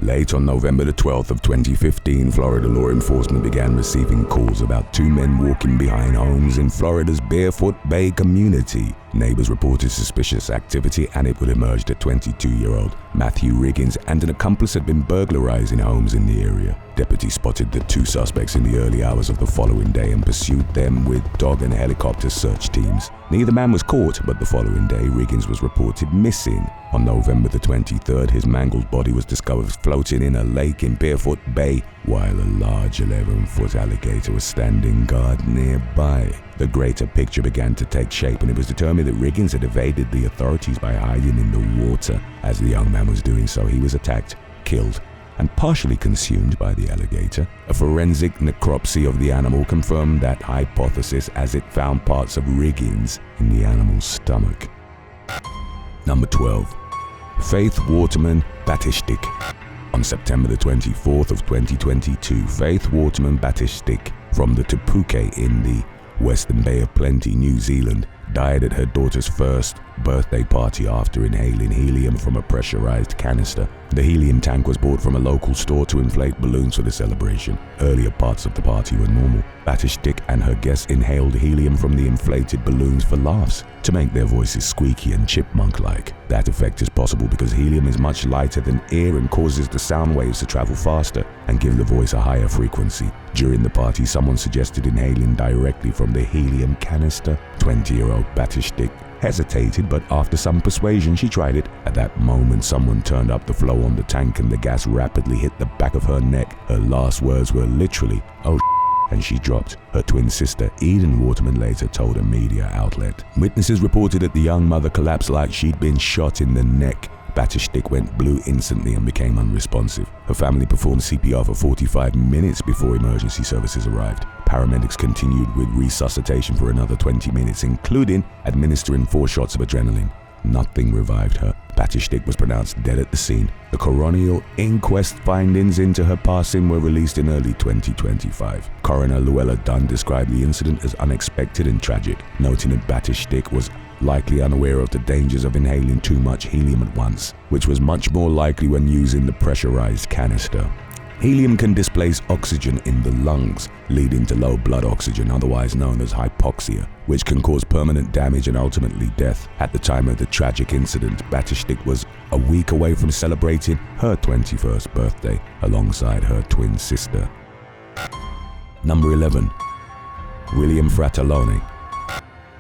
Late on November the 12th of 2015, Florida law enforcement began receiving calls about two men walking behind homes in Florida's Barefoot Bay community. Neighbors reported suspicious activity, and it would emerge that 22-year-old Matthew Riggins and an accomplice had been burglarizing homes in the area. Deputies spotted the two suspects in the early hours of the following day and pursued them with dog and helicopter search teams. Neither man was caught, but the following day, Riggins was reported missing. On November the 23rd, his mangled body was discovered floating in a lake in Barefoot Bay, while a large 11-foot alligator was standing guard nearby. The greater picture began to take shape, and it was determined that Riggins had evaded the authorities by hiding in the water. As the young man was doing so, he was attacked, killed, and partially consumed by the alligator. A forensic necropsy of the animal confirmed that hypothesis, as it found parts of Riggins in the animal's stomach. Number 12. Faith Waterman Batistich. On September the 24th of 2022, Faith Waterman Batistich from the Tupuke in the Western Bay of Plenty, New Zealand, died at her daughter's first birthday party after inhaling helium from a pressurized canister. The helium tank was bought from a local store to inflate balloons for the celebration. Earlier parts of the party were normal. Batistich and her guests inhaled helium from the inflated balloons for laughs, to make their voices squeaky and chipmunk-like. That effect is possible because helium is much lighter than air and causes the sound waves to travel faster and give the voice a higher frequency. During the party, someone suggested inhaling directly from the helium canister. 20-year-old Batistich hesitated, but after some persuasion, she tried it. At that moment, someone turned up the flow on the tank and the gas rapidly hit the back of her neck. Her last words were literally, "Oh, and she dropped." Her twin sister, Eden Waterman, later told a media outlet. Witnesses reported that the young mother collapsed like she'd been shot in the neck. Batistich went blue instantly and became unresponsive. Her family performed CPR for 45 minutes before emergency services arrived. Paramedics continued with resuscitation for another 20 minutes, including administering 4 shots of adrenaline. Nothing revived her. Batistich was pronounced dead at the scene. The coronial inquest findings into her passing were released in early 2025. Coroner Llewellyn Dunn described the incident as unexpected and tragic, noting that Batistich was likely unaware of the dangers of inhaling too much helium at once, which was much more likely when using the pressurized canister. Helium can displace oxygen in the lungs, leading to low blood oxygen, otherwise known as hypoxia, which can cause permanent damage and ultimately death. At the time of the tragic incident, Batistich was a week away from celebrating her 21st birthday alongside her twin sister. Number 11. William Frattalone.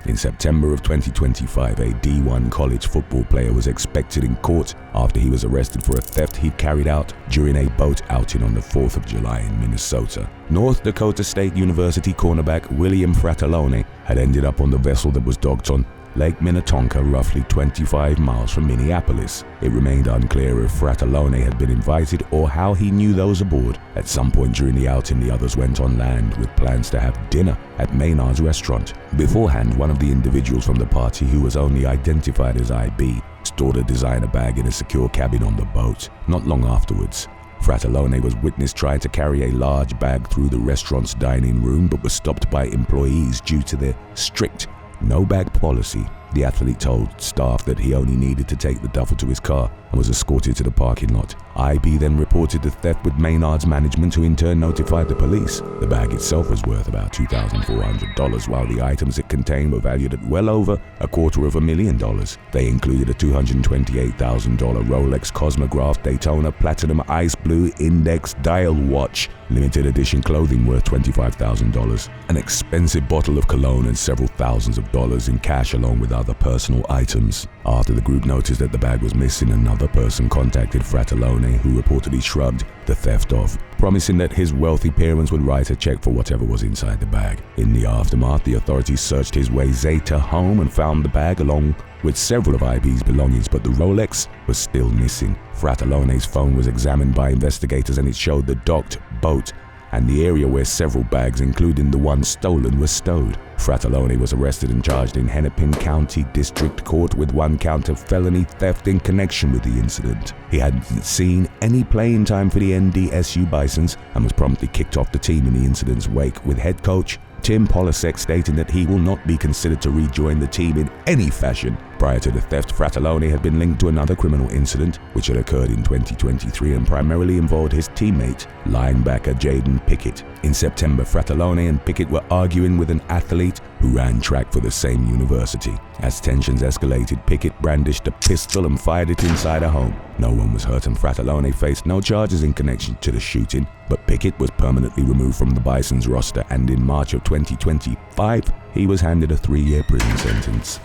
In September of 2025, a D1 college football player was expected in court after he was arrested for a theft he'd carried out during a boat outing on the 4th of July in Minnesota. North Dakota State University cornerback William Frattalone had ended up on the vessel that was docked on Lake Minnetonka, roughly 25 miles from Minneapolis. It remained unclear if Frattalone had been invited or how he knew those aboard. At some point during the outing, the others went on land with plans to have dinner at Maynard's restaurant. Beforehand, one of the individuals from the party, who was only identified as IB, stored a designer bag in a secure cabin on the boat. Not long afterwards, Frattalone was witnessed trying to carry a large bag through the restaurant's dining room, but was stopped by employees due to their strict no-bag policy. The athlete told staff that he only needed to take the duffel to his car and was escorted to the parking lot. IB then reported the theft with Maynard's management, who in turn notified the police. The bag itself was worth about $2,400, while the items it contained were valued at well over $250,000. They included a $228,000 Rolex Cosmograph Daytona Platinum Ice Blue Index Dial watch, limited edition clothing worth $25,000, an expensive bottle of cologne, and several thousands of dollars in cash along with other personal items. After the group noticed that the bag was missing, another person contacted Frattalone, who reportedly shrugged the theft off, promising that his wealthy parents would write a check for whatever was inside the bag. In the aftermath, the authorities searched his Wayzata home and found the bag along with several of IB's belongings, but the Rolex was still missing. Frattalone's phone was examined by investigators, and it showed the docked boat and the area where several bags, including the one stolen, were stowed. Frattalone was arrested and charged in Hennepin County District Court with 1 count of felony theft in connection with the incident. He hadn't seen any playing time for the NDSU Bisons and was promptly kicked off the team in the incident's wake, with head coach Tim Polasek stating that he will not be considered to rejoin the team in any fashion Prior to the theft, Frattalone had been linked to another criminal incident which had occurred in 2023 and primarily involved his teammate, linebacker Jauan Pickett. In September, Frattalone and Pickett were arguing with an athlete who ran track for the same university. As tensions escalated, Pickett brandished a pistol and fired it inside a home. No one was hurt and Frattalone faced no charges in connection to the shooting, but Pickett was permanently removed from the Bison's roster, and in March of 2025, he was handed a 3-year prison sentence.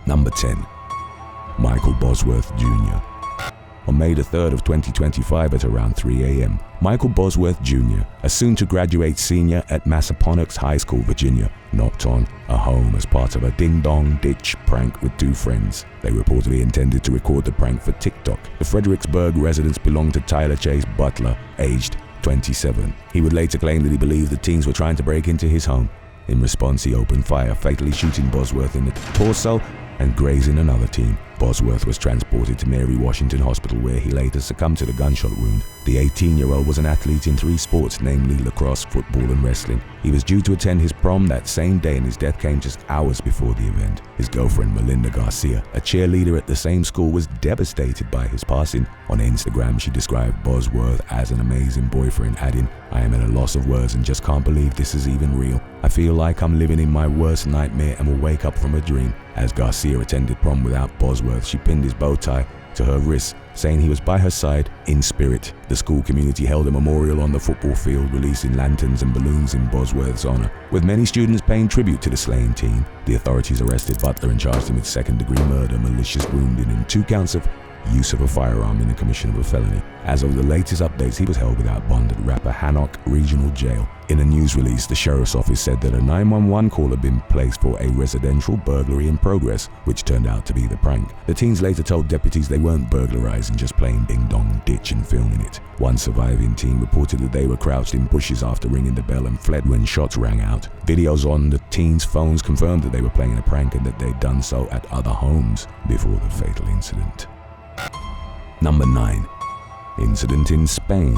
Number 10. Michael Bosworth Jr. On May the 3rd of 2025 at around 3 a.m., Michael Bosworth Jr., a soon-to-graduate senior at Massaponax High School, Virginia, knocked on a home as part of a ding-dong ditch prank with 2 friends. They reportedly intended to record the prank for TikTok. The Fredericksburg residence belonged to Tyler Chase Butler, aged 27. He would later claim that he believed the teens were trying to break into his home. In response, he opened fire, fatally shooting Bosworth in the torso and grazing another teen. Bosworth was transported to Mary Washington Hospital, where he later succumbed to the gunshot wound. The 18-year-old was an athlete in 3 sports, namely lacrosse, football, and wrestling. He was due to attend his prom that same day, and his death came just hours before the event. His girlfriend, Melinda Garcia, a cheerleader at the same school, was devastated by his passing. On Instagram, she described Bosworth as an amazing boyfriend, adding, "I am at a loss of words and just can't believe this is even real. I feel like I'm living in my worst nightmare and will wake up from a dream." As Garcia attended prom without Bosworth, she pinned his bow tie to her wrist, saying he was by her side in spirit. The school community held a memorial on the football field, releasing lanterns and balloons in Bosworth's honor. With many students paying tribute to the slain teen, the authorities arrested Butler and charged him with second-degree murder, malicious wounding, and 2 counts of use of a firearm in the commission of a felony. As of the latest updates, he was held without bond at Rappahannock Regional Jail. In a news release, the sheriff's office said that a 911 call had been placed for a residential burglary in progress, which turned out to be the prank. The teens later told deputies they weren't burglarizing, just playing ding-dong ditch and filming it. One surviving teen reported that they were crouched in bushes after ringing the bell and fled when shots rang out. Videos on the teens' phones confirmed that they were playing a prank and that they'd done so at other homes before the fatal incident. Number 9. Incident in Spain.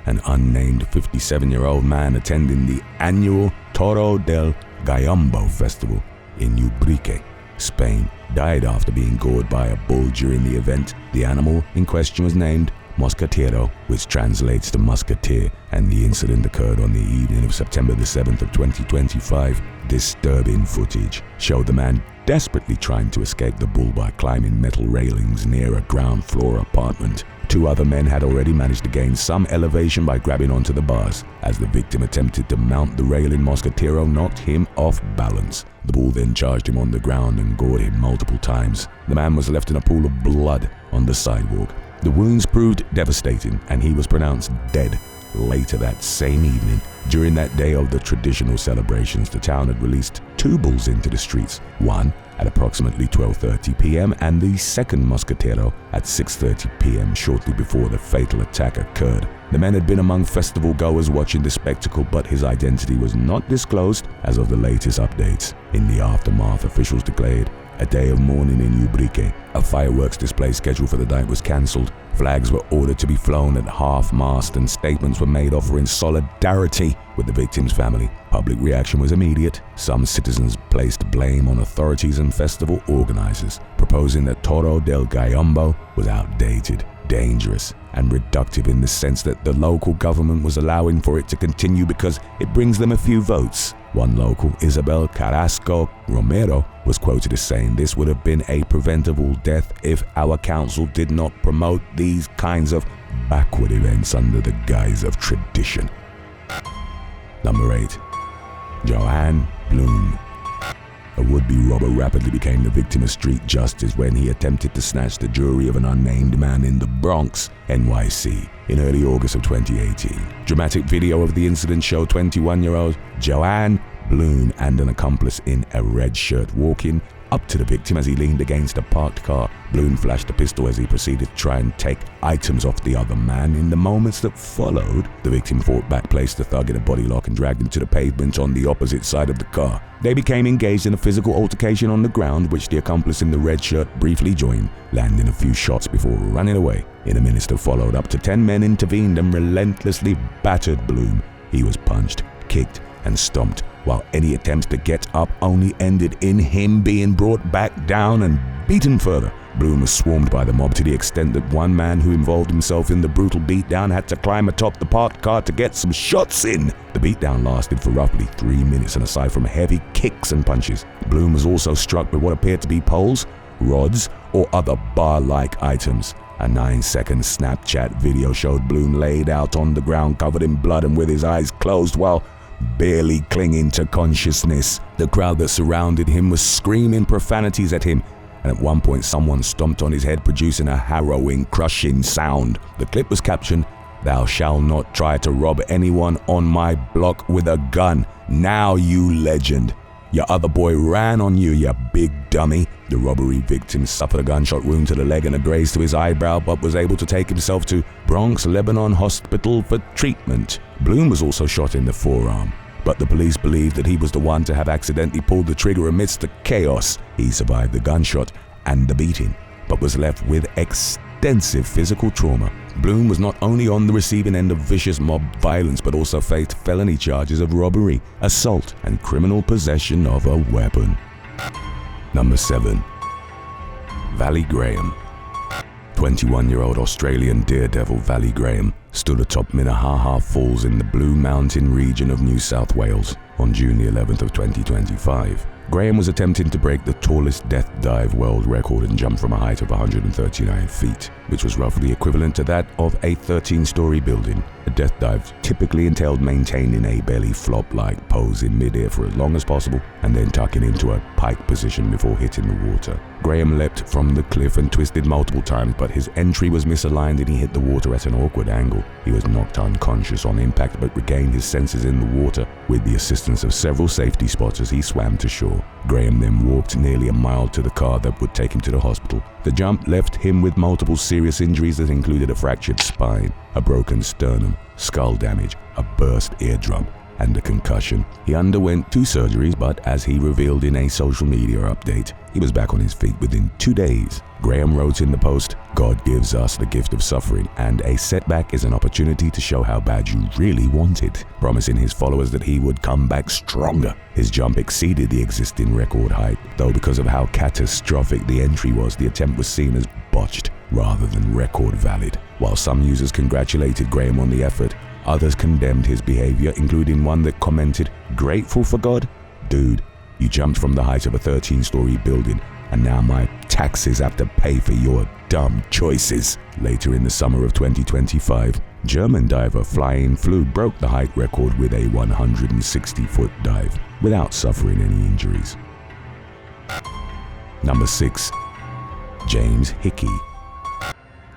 An unnamed 57-year-old man attending the annual Toro del Gallambo festival in Ubrique, Spain, died after being gored by a bull during the event. The animal in question was named Mosquetero, which translates to musketeer, and the incident occurred on the evening of September the 7th of 2025. Disturbing footage showed the man desperately trying to escape the bull by climbing metal railings near a ground floor apartment. 2 other men had already managed to gain some elevation by grabbing onto the bars. As the victim attempted to mount the railing, Mosquetero knocked him off balance. The bull then charged him on the ground and gored him multiple times. The man was left in a pool of blood on the sidewalk. The wounds proved devastating, and he was pronounced dead later that same evening. During that day of the traditional celebrations, the town had released 2 bulls into the streets, one at approximately 12:30 p.m. and the second Mosquetero at 6:30 p.m. shortly before the fatal attack occurred. The man had been among festival goers watching the spectacle, but his identity was not disclosed as of the latest updates. In the aftermath, officials declared a day of mourning in Ubrique. A fireworks display scheduled for the night was cancelled. Flags were ordered to be flown at half-mast and statements were made offering solidarity with the victim's family. Public reaction was immediate. Some citizens placed blame on authorities and festival organizers, proposing that Toro del Gallambo was outdated, dangerous, and reductive in the sense that the local government was allowing for it to continue because it brings them a few votes. One local, Isabel Carrasco Romero, was quoted as saying, "This would have been a preventable death if our council did not promote these kinds of backward events under the guise of tradition." Number 8. Jauan Blume. A would-be robber rapidly became the victim of street justice when he attempted to snatch the jewelry of an unnamed man in the Bronx, NYC, in early August of 2018. Dramatic video of the incident showed 21-year-old Jauan Blume and an accomplice in a red shirt walking up to the victim as he leaned against a parked car. Blume flashed a pistol as he proceeded to try and take items off the other man. In the moments that followed, the victim fought back, placed the thug in a body lock, and dragged him to the pavement on the opposite side of the car. They became engaged in a physical altercation on the ground, which the accomplice in the red shirt briefly joined, landing a few shots before running away. In the minutes that followed, up to 10 men intervened and relentlessly battered Blume. He was punched, kicked, and stomped while any attempts to get up only ended in him being brought back down and beaten further. Blume was swarmed by the mob to the extent that one man who involved himself in the brutal beatdown had to climb atop the parked car to get some shots in. The beatdown lasted for roughly 3 minutes, and aside from heavy kicks and punches, Blume was also struck with what appeared to be poles, rods, or other bar-like items. A 9-second Snapchat video showed Blume laid out on the ground covered in blood and with his eyes closed while barely clinging to consciousness. The crowd that surrounded him was screaming profanities at him, and at one point someone stomped on his head, producing a harrowing, crushing sound. The clip was captioned, "Thou shalt not try to rob anyone on my block with a gun. Now, you legend. Your other boy ran on you, you big dummy." The robbery victim suffered a gunshot wound to the leg and a graze to his eyebrow, but was able to take himself to Bronx Lebanon Hospital for treatment. Blume was also shot in the forearm, but the police believed that he was the one to have accidentally pulled the trigger amidst the chaos. He survived the gunshot and the beating, but was left with extensive physical trauma. Blume was not only on the receiving end of vicious mob violence, but also faced felony charges of robbery, assault, and criminal possession of a weapon. Number 7. Vali Graham. 21-year-old Australian daredevil Vali Graham stood atop Minnehaha Falls in the Blue Mountain region of New South Wales on June the 11th of 2025. Graham was attempting to break the tallest death dive world record and jump from a height of 139 feet, which was roughly equivalent to that of a 13-story building. A death dive typically entailed maintaining a belly flop-like pose in midair for as long as possible and then tucking into a pike position before hitting the water. Graham leapt from the cliff and twisted multiple times, but his entry was misaligned and he hit the water at an awkward angle. He was knocked unconscious on impact but regained his senses in the water. With the assistance of several safety spotters, he swam to shore. Graham then walked nearly a mile to the car that would take him to the hospital. The jump left him with multiple serious injuries that included a fractured spine, a broken sternum, skull damage, a burst eardrum, and a concussion. He underwent 2 surgeries, but as he revealed in a social media update, he was back on his feet within 2 days. Graham wrote in the post, "God gives us the gift of suffering, and a setback is an opportunity to show how bad you really want it," promising his followers that he would come back stronger. His jump exceeded the existing record height, though because of how catastrophic the entry was, the attempt was seen as botched rather than record valid. While some users congratulated Graham on the effort, others condemned his behavior, including one that commented, "Grateful for God? Dude, you jumped from the height of a 13-story building, and now my taxes have to pay for your dumb choices." Later in the summer of 2025, German diver Flying Flu broke the height record with a 160-foot dive without suffering any injuries. Number 6. James Hickey.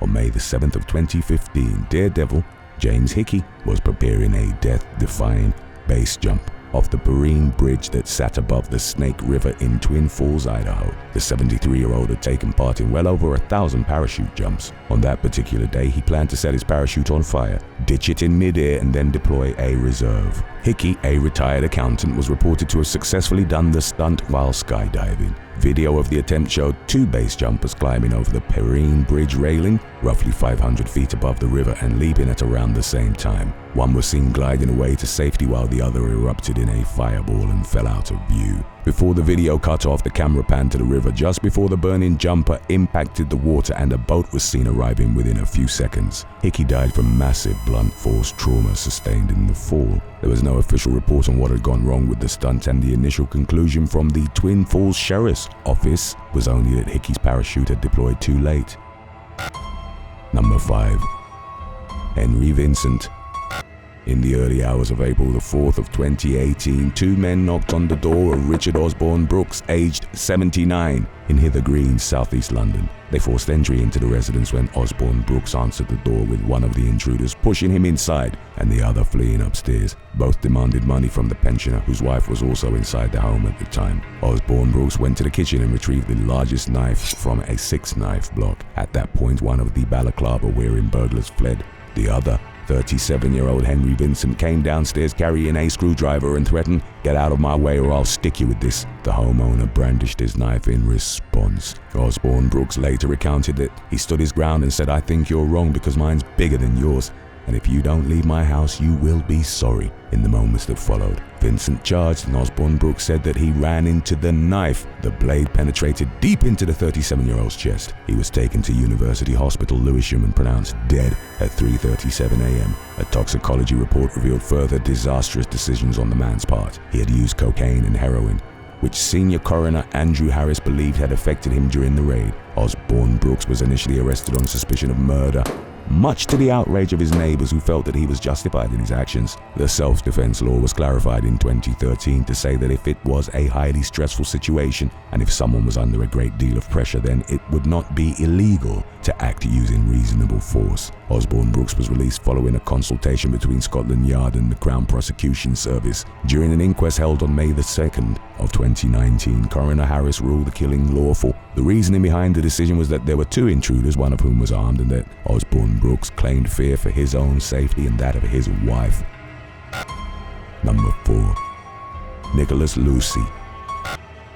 On May the 7th of 2015, daredevil James Hickey was preparing a death-defying base jump off the Perrine Bridge that sat above the Snake River in Twin Falls, Idaho. The 73-year-old had taken part in well over 1,000 parachute jumps. On that particular day, he planned to set his parachute on fire, ditch it in midair, and then deploy a reserve. Hickey, a retired accountant, was reported to have successfully done the stunt while skydiving. Video of the attempt showed 2 base jumpers climbing over the Perrine Bridge railing, roughly 500 feet above the river, and leaping at around the same time. One was seen gliding away to safety while the other erupted in a fireball and fell out of view. Before the video cut off, the camera panned to the river just before the burning jumper impacted the water and a boat was seen arriving within a few seconds. Hickey died from massive blunt force trauma sustained in the fall. There was no official report on what had gone wrong with the stunt, and the initial conclusion from the Twin Falls Sheriff's Office was only that Hickey's parachute had deployed too late. Number 5. Henry Vincent. In the early hours of April the 4th of 2018, 2 men knocked on the door of Richard Osborne Brooks, aged 79, in Hither Green, southeast London. They forced entry into the residence when Osborne Brooks answered the door, with one of the intruders pushing him inside and the other fleeing upstairs. Both demanded money from the pensioner, whose wife was also inside the home at the time. Osborne Brooks went to the kitchen and retrieved the largest knife from a 6-knife block. At that point, one of the balaclava-wearing burglars fled. The other, 37-year-old Henry Vincent, came downstairs carrying a screwdriver and threatened, "Get out of my way or I'll stick you with this." The homeowner brandished his knife in response. Osborne Brooks later recounted that he stood his ground and said, "I think you're wrong because mine's bigger than yours." and if you don't leave my house, you will be sorry. In the moments that followed, Vincent charged, and Osborne Brooks said that he ran into the knife. The blade penetrated deep into the 37-year-old's chest. He was taken to University Hospital Lewisham and pronounced dead at 3:37 a.m. A toxicology report revealed further disastrous decisions on the man's part. He had used cocaine and heroin, which senior coroner Andrew Harris believed had affected him during the raid. Osborne Brooks was initially arrested on suspicion of murder, much to the outrage of his neighbors who felt that he was justified in his actions. The self-defense law was clarified in 2013 to say that if it was a highly stressful situation and if someone was under a great deal of pressure, then it would not be illegal to act using reasonable force. Osborne Brooks was released following a consultation between Scotland Yard and the Crown Prosecution Service. During an inquest held on May the 2nd of 2019, Coroner Harris ruled the killing lawful. The reasoning behind the decision was that there were two intruders, one of whom was armed, and that Osborne Brooks claimed fear for his own safety and that of his wife. Number 4. Nicholas Lousi.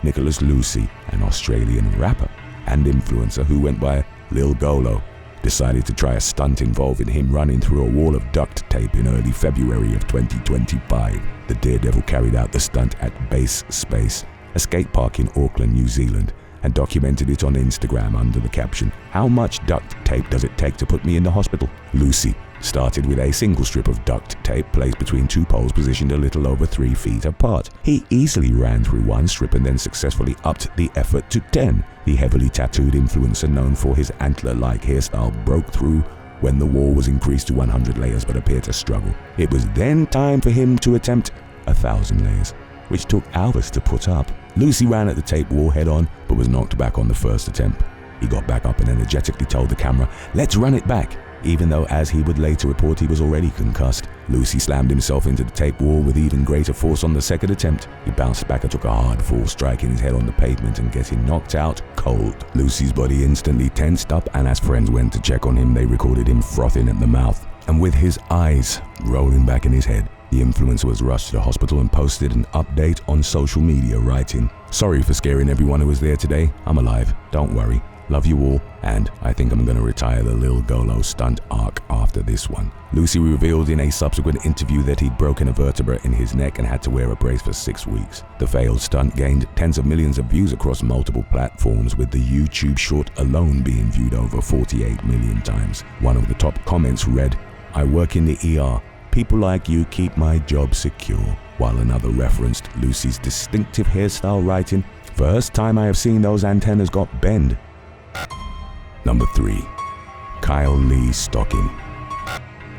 Nicholas Lousi, an Australian rapper and influencer who went by Lil Golo, decided to try a stunt involving him running through a wall of duct tape in early February of 2025. The daredevil carried out the stunt at Base Space, a skate park in Auckland, New Zealand, and documented it on Instagram under the caption, "How much duct tape does it take to put me in the hospital?" Lousi started with a single strip of duct tape placed between two poles positioned a little over 3 feet apart. He easily ran through one strip and then successfully upped the effort to 10. The heavily tattooed influencer, known for his antler-like hairstyle, broke through when the wall was increased to 100 layers but appeared to struggle. It was then time for him to attempt 1,000 layers, which took hours to put up. Lousi ran at the tape wall head-on but was knocked back on the first attempt. He got back up and energetically told the camera, "Let's run it back," even though, as he would later report, he was already concussed. Lousi slammed himself into the tape wall with even greater force on the second attempt. He bounced back and took a hard fall, striking his head on the pavement and getting knocked out cold. Lousi's body instantly tensed up, and as friends went to check on him, they recorded him frothing at the mouth and with his eyes rolling back in his head. The influencer was rushed to the hospital and posted an update on social media, writing, "Sorry for scaring everyone who was there today. I'm alive. Don't worry. Love you all, and I think I'm gonna retire the Lil Golo stunt arc after this one." Lousi revealed in a subsequent interview that he'd broken a vertebra in his neck and had to wear a brace for 6 weeks. The failed stunt gained tens of millions of views across multiple platforms, with the YouTube short alone being viewed over 48 million times. One of the top comments read, "I work in the ER. People like you keep my job secure," while another referenced Lousi's distinctive hairstyle, writing, "First time I have seen those antennas got bent." Number 3. Kylee Lee Stocking.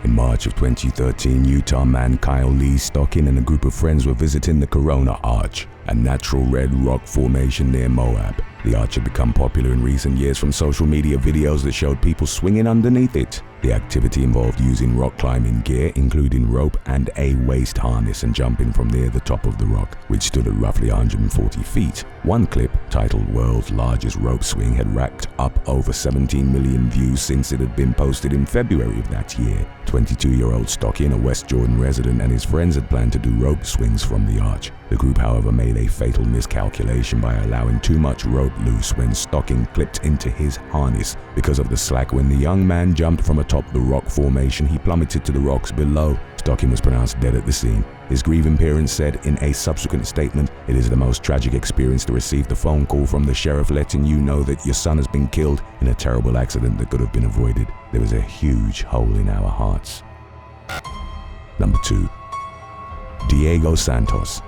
In March of 2013, Utah man Kylee Lee Stocking and a group of friends were visiting the Corona Arch, a natural red rock formation near Moab. The arch had become popular in recent years from social media videos that showed people swinging underneath it. The activity involved using rock climbing gear, including rope and a waist harness, and jumping from near the top of the rock, which stood at roughly 140 feet. One clip, titled "World's Largest Rope Swing," had racked up over 17 million views since it had been posted in February of that year. 22-year-old Stocking, a West Jordan resident, and his friends had planned to do rope swings from the arch. The group, however, made a fatal miscalculation by allowing too much rope loose when Stocking clipped into his harness. Because of the slack, when the young man jumped from atop the rock formation, he plummeted to the rocks below. Stocking was pronounced dead at the scene. His grieving parents said in a subsequent statement, "It is the most tragic experience to receive the phone call from the sheriff letting you know that your son has been killed in a terrible accident that could have been avoided. There is a huge hole in our hearts." Number 2. Diego Santos.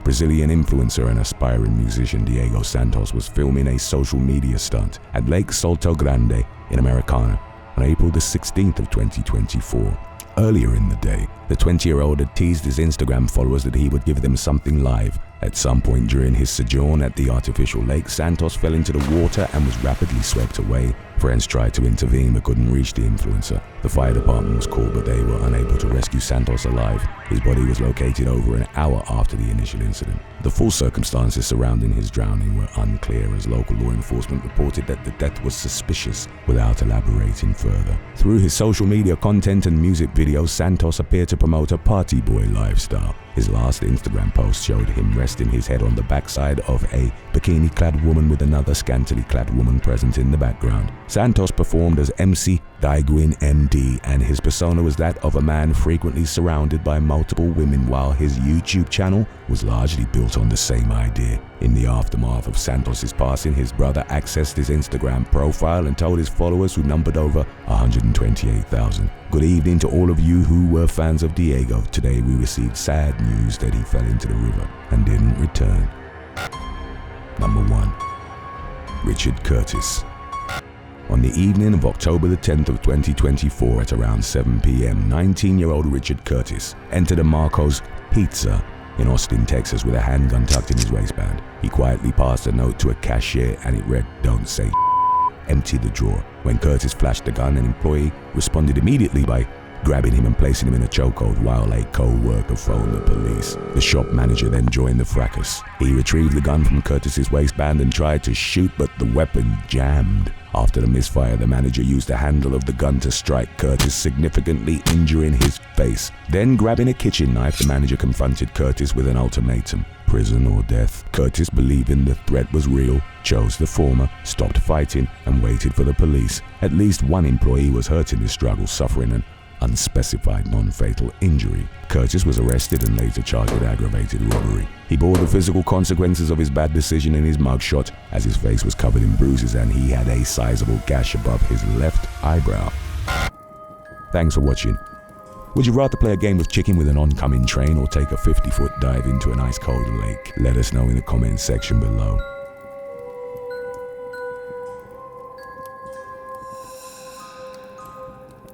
Brazilian influencer and aspiring musician Diego Santos was filming a social media stunt at Lake Salto Grande in Americana on April the 16th of 2024. Earlier in the day, the 20-year-old had teased his Instagram followers that he would give them something live. At some point during his sojourn at the artificial lake, Santos fell into the water and was rapidly swept away. Friends tried to intervene but couldn't reach the influencer. The fire department was called, but they were unable to rescue Santos alive. His body was located over an hour after the initial incident. The full circumstances surrounding his drowning were unclear, as local law enforcement reported that the death was suspicious without elaborating further. Through his social media content and music videos, Santos appeared to promote a party boy lifestyle. His last Instagram post showed him resting resting his head on the backside of a bikini-clad woman with another scantily-clad woman present in the background. Santos performed as MC Daiguin MD, and his persona was that of a man frequently surrounded by multiple women, while his YouTube channel was largely built on the same idea. In the aftermath of Santos's passing, his brother accessed his Instagram profile and told his followers, who numbered over 128,000. Good evening to all of you who were fans of Diego. Today we received sad news that he fell into the river and didn't return. Number 1. Richard Curtis. On the evening of October the 10th of 2024 at around 7 p.m., 19-year-old Richard Curtis entered a Marco's Pizza in Austin, Texas with a handgun tucked in his waistband. He quietly passed a note to a cashier and it read, "Don't say empty the drawer." When Curtis flashed the gun, an employee responded immediately by grabbing him and placing him in a chokehold while a co-worker phoned the police. The shop manager then joined the fracas. He retrieved the gun from Curtis's waistband and tried to shoot, but the weapon jammed. After the misfire, the manager used the handle of the gun to strike Curtis, significantly injuring his face. Then, grabbing a kitchen knife, the manager confronted Curtis with an ultimatum: prison or death. Curtis, believing the threat was real, chose the former, stopped fighting, and waited for the police. At least one employee was hurt in the struggle, suffering an unspecified non-fatal injury. Curtis was arrested and later charged with aggravated robbery. He bore the physical consequences of his bad decision in his mugshot, as his face was covered in bruises and he had a sizable gash above his left eyebrow. Thanks for watching. Would you rather play a game of chicken with an oncoming train or take a 50-foot dive into an ice-cold lake? Let us know in the comments section below.